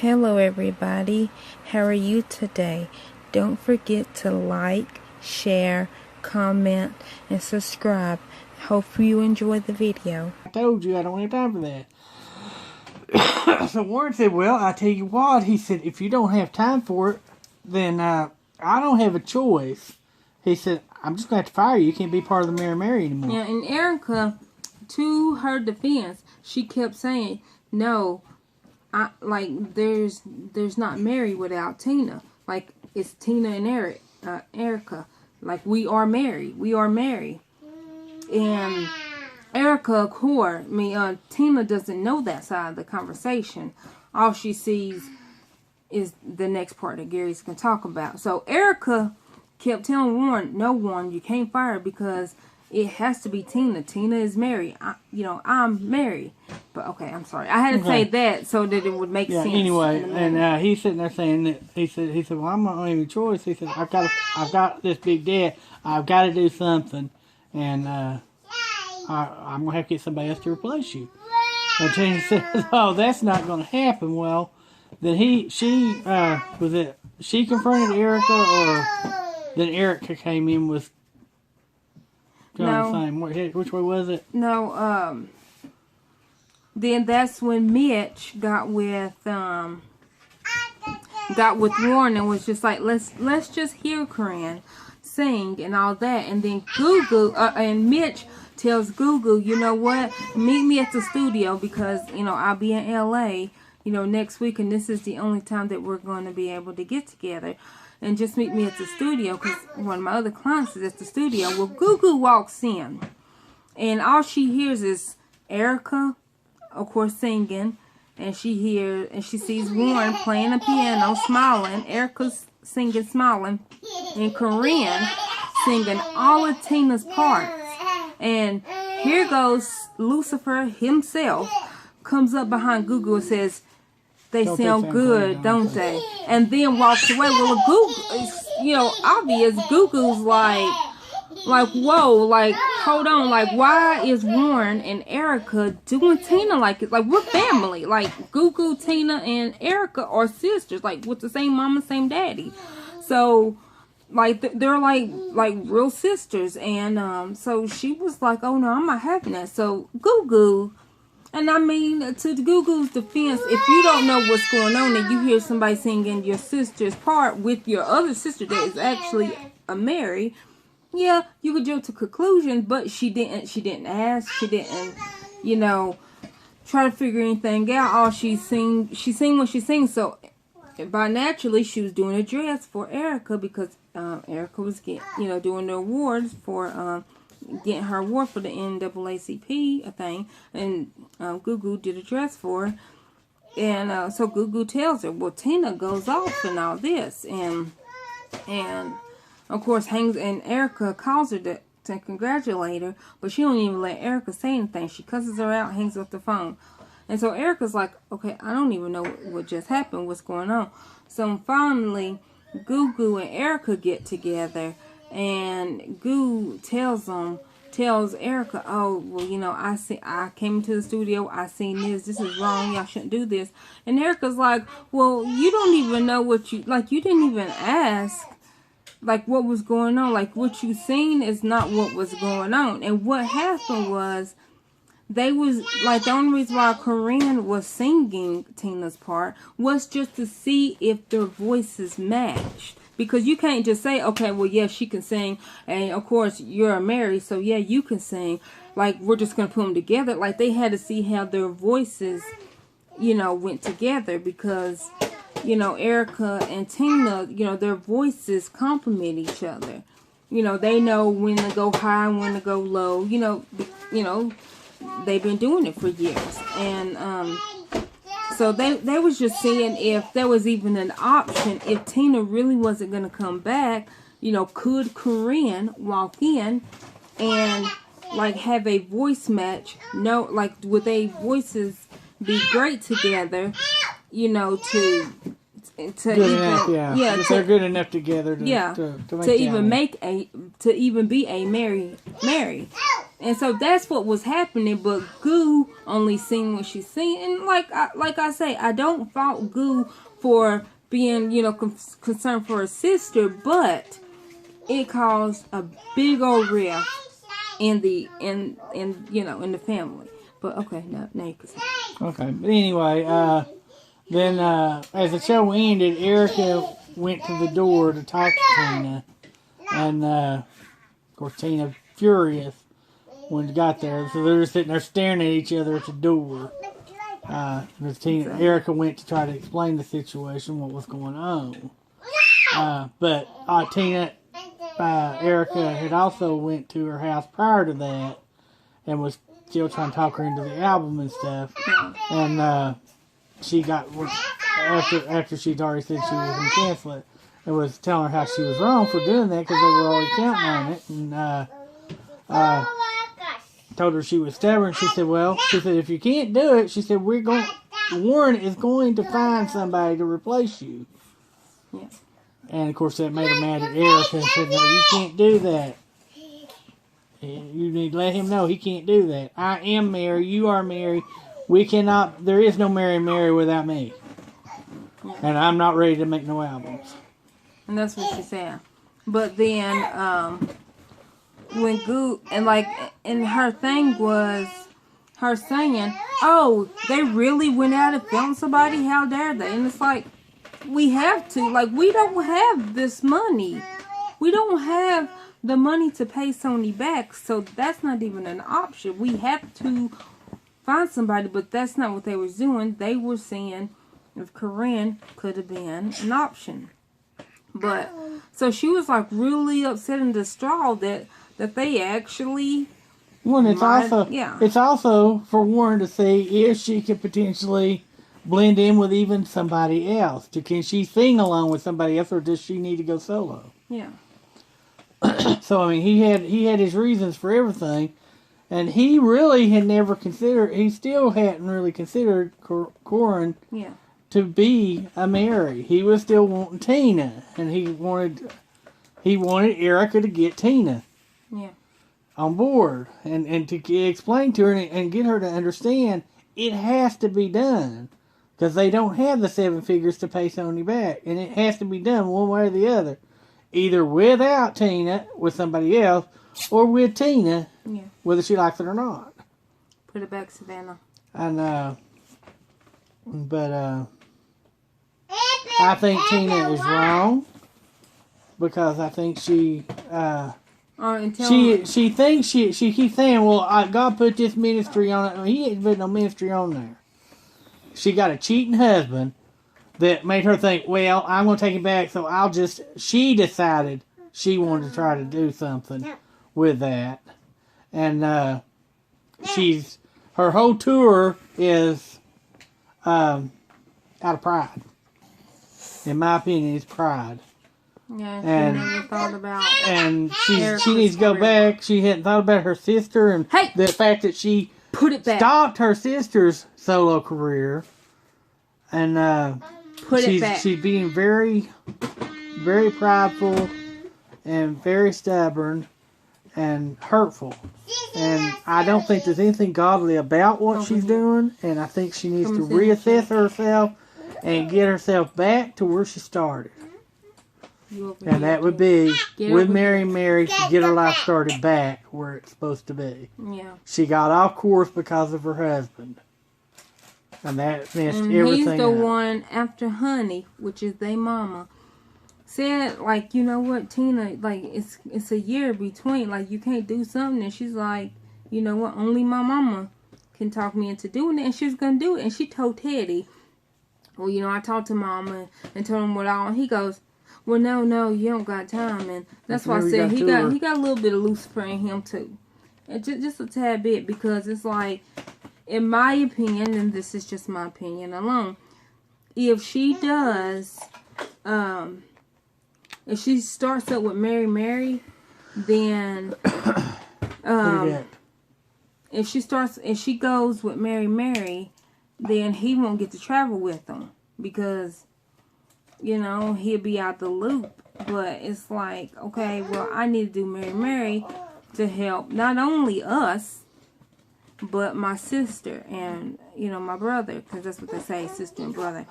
Hello everybody, how are you today? Don't forget to like, share, comment, and subscribe. Hope you enjoy the video. I told you I don't have time for that. So Warren said, well, I tell you what, he said, if you don't have time for it, then I don't have a choice. He said, I'm just going to have to fire you. You can't be part of the Mary anymore. Yeah, and Erica, to her defense, she kept saying, no, there's not Mary without Tina. Like, it's Tina and Erica. Like, we are Mary. We are Mary. And Erica, of course, Tina doesn't know that side of the conversation. All she sees is the next part that Gary's going to talk about. So Erica kept telling Warren, no, Warren, you can't fire her because it has to be Tina. Tina is Mary. I'm Mary. But okay, I'm sorry. I had to say that so that it would make sense. Anyway, and he's sitting there saying that he said, well, I'm not having a choice. He said, I've got this big debt. I've got to do something, and I'm gonna have to get somebody else to replace you. And Tina says, oh, that's not gonna happen. Well, then she confronted Erica, or then Erica came in with. Which way was it? No, then that's when Mitch got with Warren and was just like, let's just hear Corinne sing and all that. And then and Mitch tells Gugu, you know what, meet me at the studio because, I'll be in LA, next week, and this is the only time that we're going to be able to get together. And just meet me at the studio because one of my other clients is at the studio. Well, Gugu walks in, and all she hears is Erica, of course, singing, and she sees Warren playing the piano, smiling. Erica's singing, smiling, and Corinne singing all of Tina's parts. And here goes Lucifer himself, comes up behind Gugu and says, they sound good, don't they? And then walks away. Well, Gugu, obvious. Gugu's like, whoa, like, hold on, like, why is Warren and Erica doing Tina like it? Like, we're family. Like, Gugu, Tina, and Erica are sisters, like, with the same mama, same daddy. So, like, they're like real sisters. And so she was like, oh no, I'm not having that. So Gugu. And to Gugu's defense, if you don't know what's going on and you hear somebody singing your sister's part with your other sister that is actually a Mary, yeah, you could jump to conclusions, but she didn't ask, she didn't, try to figure anything out. All she sing what she sings. So by naturally, she was doing a dress for Erica because Erica was doing the awards for getting her award for the NAACP thing, and Gugu did a dress for her, and so Gugu tells her, well, Tina goes off and all this, and of course and Erica calls her to congratulate her, but she don't even let Erica say anything. She cusses her out, hangs up the phone, and so Erica's like, okay, I don't even know what just happened, what's going on. So finally, Gugu and Erica get together. And Goo tells Erica, oh, well, I came to the studio, I seen this is wrong, y'all shouldn't do this. And Erica's like, well, you don't even know you didn't even ask, like, what was going on. Like, what you seen is not what was going on. And what happened was, the only reason why Corinne was singing Tina's part was just to see if their voices matched. Because you can't just say, okay, well, yeah, she can sing. And, of course, you're a Mary, so, yeah, you can sing. Like, we're just going to put them together. Like, they had to see how their voices, went together. Because, Erica and Tina, their voices complement each other. They know when to go high and when to go low. They've been doing it for years. And, so they was just seeing if there was even an option, if Tina really wasn't going to come back, could Corinne walk in and, like, have a voice match? No, like, would they voices be great together, to good even enough, if they're good enough together to even be a Mary Mary. And so that's what was happening, but Goo only seen what she seen. And like I say, I don't fault Goo for being, concerned for her sister, but it caused a big old rift in the family. But okay, now you can say. Okay, but anyway, then as the show ended, Erica went to the door to talk to Tina, and of course Tina furious when it got there, so they're just sitting there staring at each other at the door. Erica went to try to explain the situation, what was going on, but Tina, Erica had also went to her house prior to that, and was still trying to talk her into the album and stuff, and she got after she'd already said she was going to cancel it, and was telling her how she was wrong for doing that because they were already counting on it, and told her she was stubborn. She said, if you can't do it, she said, Warren is going to find somebody to replace you. Yeah. And of course that made her mad at Erica and said, no, you can't do that. You need to let him know he can't do that. I am Mary, you are Mary. There is no Mary without me. Yeah. And I'm not ready to make no albums. And that's what she said. But then, when Goo, and her thing was her saying, oh, they really went out and found somebody, how dare they? And it's like, we have to, we don't have this money. We don't have the money to pay Sony back, so that's not even an option. We have to find somebody, but that's not what they were doing. They were saying if Corinne could have been an option. But, so she was really upset and distraught that they actually... Well, it's also for Warren to see if she could potentially blend in with even somebody else. Can she sing along with somebody else, or does she need to go solo? Yeah. So, I mean, he had his reasons for everything, and he really had never considered, he still hadn't really considered Corinne to be a Mary. He was still wanting Tina, and he wanted Erica to get Tina on board, and to explain to her and get her to understand it has to be done, because they don't have the 7 figures to pay Sony back, and it has to be done one way or the other. Either without Tina, with somebody else, or with Tina, whether she likes it or not. Put it back, Savannah. And, but, I think Tina is wrong, because I think she thinks she keeps saying, well, God put this ministry on it. He ain't put no ministry on there. She got a cheating husband that made her think, well, I'm going to take it back, so she decided she wanted to try to do something with that. And her whole tour is out of pride. In my opinion, it's pride. Yeah, she never thought about and she needs to go back. She hadn't thought about her sister and the fact that she stopped her sister's solo career. And she's being very, very prideful and very stubborn and hurtful. And I don't think there's anything godly about what she's doing. And I think she needs to reassess herself and get herself back to where she started. And that would be with Mary to get her life started back where it's supposed to be. Yeah. She got off course because of her husband. And that messed everything he's the up. one after Honey, which is their mama, said, you know what, Tina, it's a year between, you can't do something. And she's like, you know what, only my mama can talk me into doing it. And she was going to do it. And she told Teddy, well, I talked to Mama and told him what all. And he goes, well, no, you don't got time. And that's why I said he got a little bit of Lucifer in him too. And just a tad bit, because it's in my opinion, and this is just my opinion alone, if she does, if she starts up with Mary, then, if she goes with Mary, then he won't get to travel with them, because, he'll be out the loop. But it's okay, well, I need to do Mary to help not only us, but my sister and, my brother, because that's what they say, sister and brother.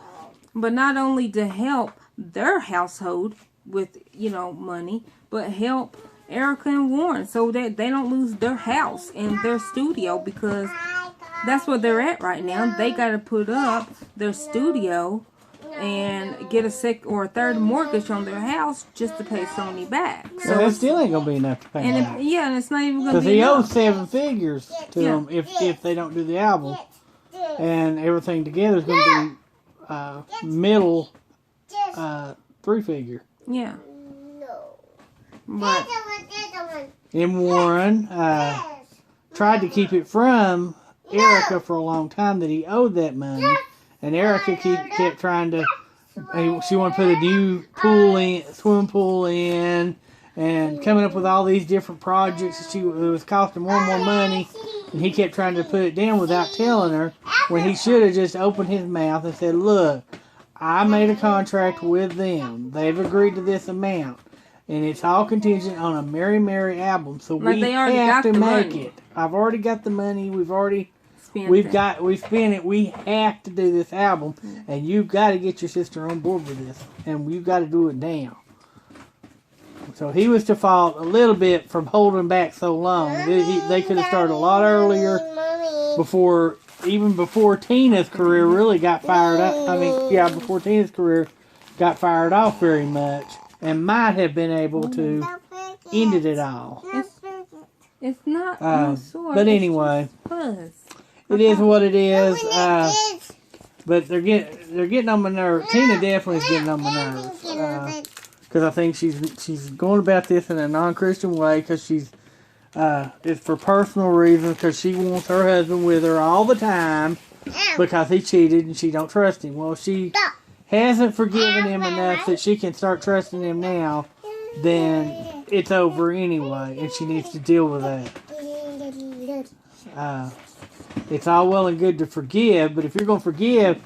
But not only to help their household with, money, but help Erica and Warren so that they don't lose their house and their studio, because that's where they're at right now. They got to put up their studio and get a second or a third mortgage on their house just to pay Sony back. So that still ain't gonna be enough to pay him back. And it's not even gonna because be he enough. owes 7 figures to them if they don't do the album, and everything together is gonna be middle 3 figure. Yeah. But And Warren tried to keep it from Erica for a long time that he owed that money. And Erica kept trying to, she wanted to put a new swimming pool in, and coming up with all these different projects. It was costing more and more money, and he kept trying to put it down without telling her, when he should have just opened his mouth and said, look, I made a contract with them. They've agreed to this amount, and it's all contingent on a Mary Mary album, so we have to make it. I've already got the money. We've spent it. We have to do this album, and you've got to get your sister on board with this, and you've got to do it now. So he was to fault a little bit from holding back so long. They could have started a lot earlier, before Tina's career really got fired up. Before Tina's career got fired off very much, and might have been able to end it all. It's not but anyway. It is what it is, but they're getting on my nerves. Tina definitely is getting on my nerves, because I think she's going about this in a non-Christian way, because it's for personal reasons, because she wants her husband with her all the time because he cheated and she don't trust him. Well, she hasn't forgiven him enough that she can start trusting him now. Then it's over anyway, and she needs to deal with that. It's all well and good to forgive, but if you're going to forgive,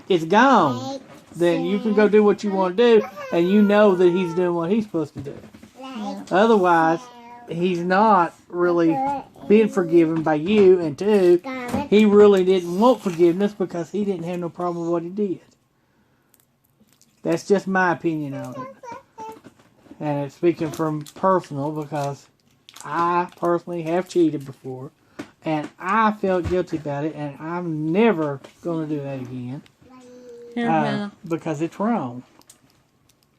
it's gone. Then you can go do what you want to do, and you know that he's doing what he's supposed to do. Otherwise, he's not really being forgiven by you, and 2, he really didn't want forgiveness because he didn't have no problem with what he did. That's just my opinion on it. And it's speaking from personal, because I personally have cheated before. And I felt guilty about it, and I'm never going to do that again. Because it's wrong.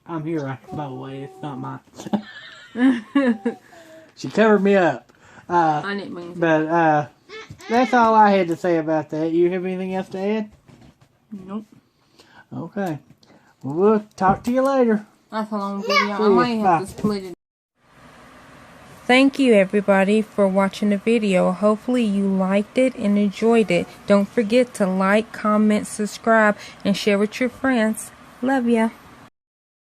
I'm here, by the way. It's not mine. She covered me up. I didn't mean but that's all I had to say about that. You have anything else to add? Nope. Okay. Well, we'll talk to you later. That's a long video. I might have to split it. Thank you everybody for watching the video. Hopefully you liked it and enjoyed it. Don't forget to like, comment, subscribe, and share with your friends. Love ya.